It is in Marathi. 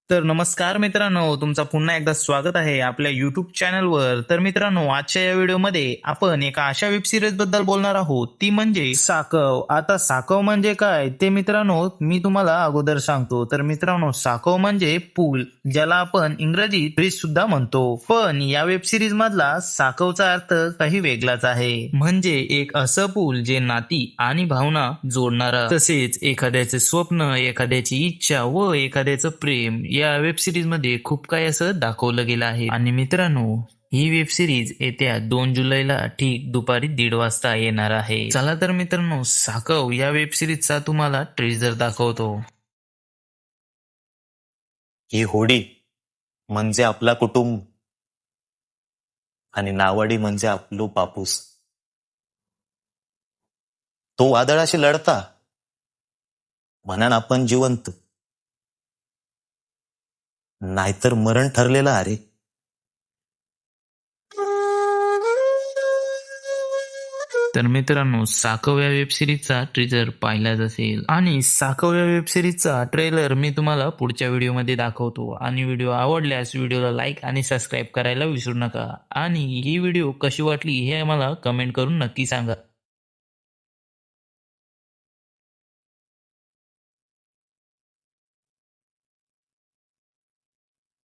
तर नमस्कार मित्रांनो, तुमचा पुन्हा एकदा स्वागत आहे आपल्या YouTube चॅनलवर. तर मित्रांनो, आजच्या या व्हिडिओमध्ये आपण एका अशा वेब सीरीज बद्दल बोलणार आहोत, ती म्हणजे साकव. आता साकव म्हणजे काय ते मित्रांनो मी तुम्हाला अगोदर सांगतो. तर मित्रांनो, साकव म्हणजे पूल, ज्याला आपण इंग्रजीत ब्रिज सुद्धा म्हणतो. पण या वेब सीरीज मधला साकवचा अर्थ काही वेगळाच आहे. म्हणजे एक असं पूल जे नाती आणि भावना जोडणारा, तसेच एखाद्याचे स्वप्न, एखाद्याची इच्छा व एखाद्याचं प्रेम या वेब सिरीज मध्ये खूप काही असं दाखवलं गेलं आहे. आणि मित्रांनो, ही वेब सिरीज येत्या 2 जुलैला ठीक दुपारी 1:30 वाजता येणार आहे. चला तर मित्रांनो, साकव या वेब सिरीजचा तुम्हाला ट्रेलर दाखवतो. ही होडी म्हणजे आपला कुटुंब आणि नावाडी म्हणजे आपलो बापूस. तो वादळाशी लढता म्हणून आपण जिवंत, नाहीतर मरण ठरलेलं अरे. तर मित्रांनो, साकव या वेब सिरीजचा ट्रेलर पाहिलाच असेल आणि साकव या वेब सिरीजचा ट्रेलर मी तुम्हाला पुढच्या व्हिडिओमध्ये दाखवतो. आणि व्हिडिओ आवडल्यास व्हिडिओला लाईक आणि सबस्क्राईब करायला विसरू नका. आणि ही व्हिडिओ कशी वाटली हे मला कमेंट करून नक्की सांगा.